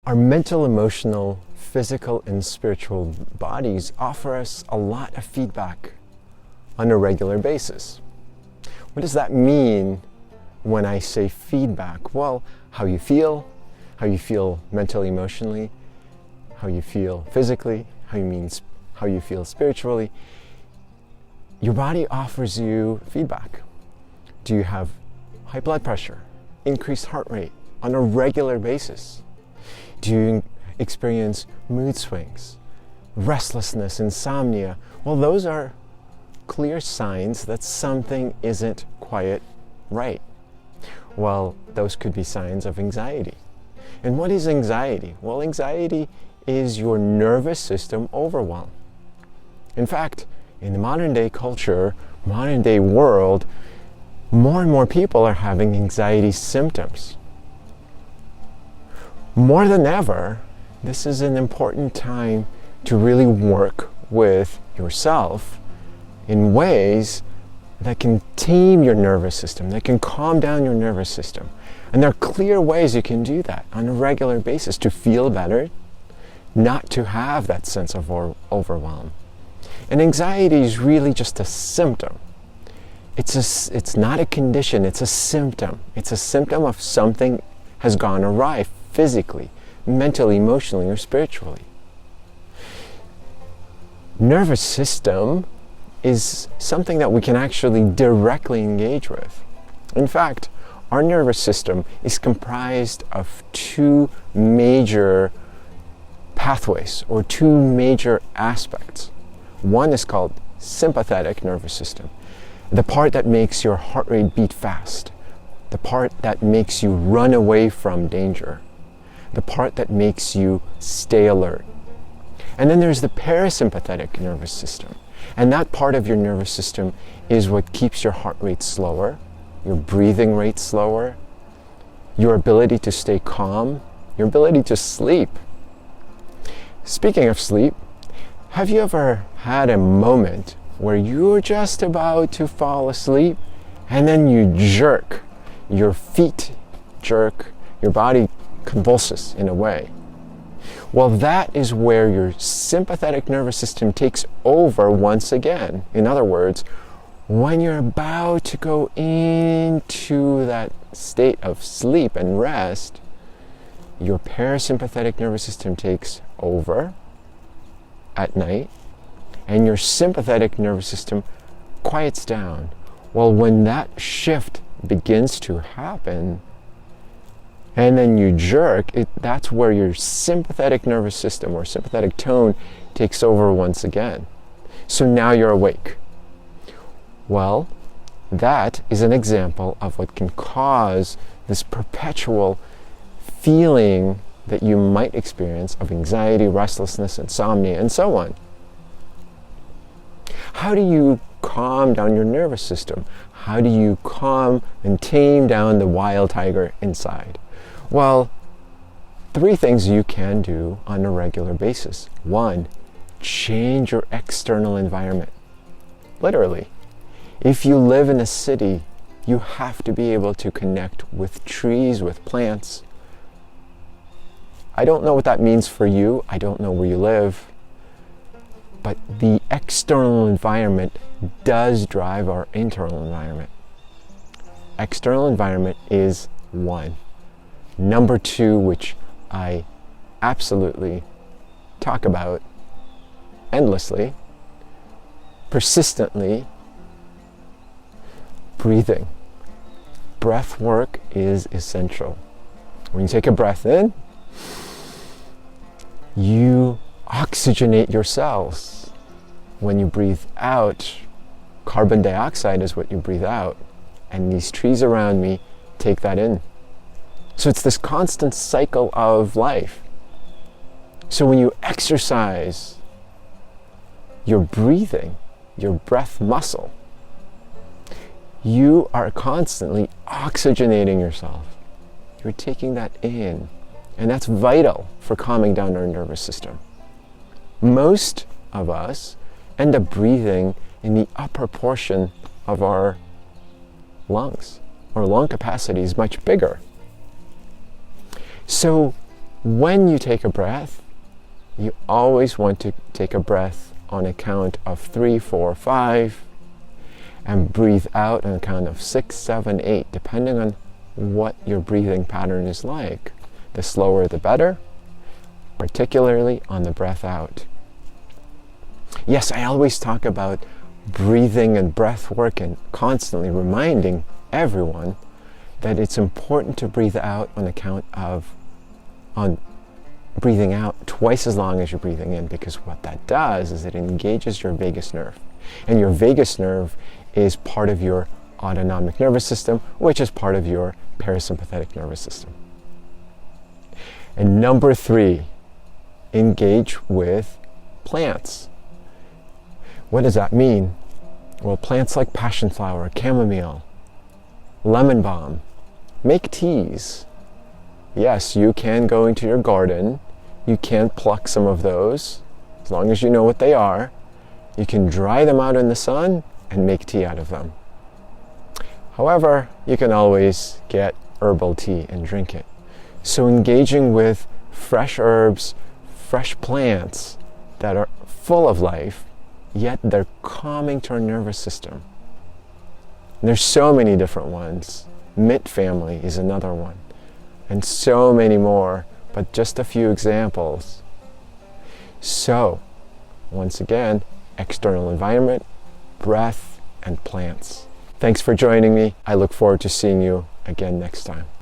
Our mental, emotional, physical, and spiritual bodies offer us a lot of feedback on a regular basis. What does that mean when I say feedback? Well, how you feel mentally, emotionally, how you feel physically, how you feel spiritually. Your body offers you feedback. Do you have high blood pressure, increased heart rate on a regular basis? Do you experience mood swings, restlessness, insomnia? Well, those are clear signs that something isn't quite right. Well, those could be signs of anxiety. And what is anxiety? Well, anxiety is your nervous system overwhelm. In fact, in the modern day culture, modern day world, more and more people are having anxiety symptoms. More than ever, this is an important time to really work with yourself in ways that can tame your nervous system, that can calm down your nervous system. And there are clear ways you can do that on a regular basis to feel better, not to have that sense of overwhelm. And anxiety is really just a symptom. It's not a condition, it's a symptom. It's a symptom of something has gone awry physically, mentally, emotionally, or spiritually. Nervous system is something that we can actually directly engage with. In fact, our nervous system is comprised of two major pathways or two major aspects. One is called sympathetic nervous system, the part that makes your heart rate beat fast, the part that makes you run away from danger, the part that makes you stay alert. And then there's the parasympathetic nervous system. And that part of your nervous system is what keeps your heart rate slower, your breathing rate slower, your ability to stay calm, your ability to sleep. Speaking of sleep, have you ever had a moment where you're just about to fall asleep and then you jerk, your feet jerk, your body convulses in a way? Well, that is where your sympathetic nervous system takes over once again. In other words, when you're about to go into that state of sleep and rest, your parasympathetic nervous system takes over at night, and your sympathetic nervous system quiets down. Well, when that shift begins to happen, and then you jerk, that's where your sympathetic nervous system or sympathetic tone takes over once again. So now you're awake. Well, that is an example of what can cause this perpetual feeling that you might experience of anxiety, restlessness, insomnia, and so on. How do you calm down your nervous system? How do you calm and tame down the wild tiger inside? Well, 3 things you can do on a regular basis. 1, change your external environment. Literally. If you live in a city, you have to be able to connect with trees, with plants. I don't know what that means for you. I don't know where you live. But the external environment does drive our internal environment. External environment is 1. Number 2, which I absolutely talk about endlessly, persistently, breathing. Breath work is essential. When you take a breath in, you oxygenate your cells. When you breathe out, carbon dioxide is what you breathe out, and these trees around me take that in. So it's this constant cycle of life. So when you exercise your breathing, your breath muscle, you are constantly oxygenating yourself. You're taking that in. And that's vital for calming down our nervous system. Most of us end up breathing in the upper portion of our lungs. Our lung capacity is much bigger. So when you take a breath, you always want to take a breath on a count of 3, 4, 5, and breathe out on a count of 6, 7, 8, depending on what your breathing pattern is like. The slower the better, particularly on the breath out. Yes, I always talk about breathing and breath work and constantly reminding everyone that it's important to breathe out on breathing out twice as long as you're breathing in, because what that does is it engages your vagus nerve. And your vagus nerve is part of your autonomic nervous system, which is part of your parasympathetic nervous system. And number 3, engage with plants. What does that mean? Well, plants like passion flower, chamomile, lemon balm. Make teas. Yes, you can go into your garden. You can pluck some of those, as long as you know what they are. You can dry them out in the sun and make tea out of them. However, you can always get herbal tea and drink it. So engaging with fresh herbs, fresh plants that are full of life, yet they're calming to our nervous system. And there's so many different ones. Mint family is another one. And so many more, but just a few examples. So, once again, external environment, breath, and plants. Thanks for joining me. I look forward to seeing you again next time.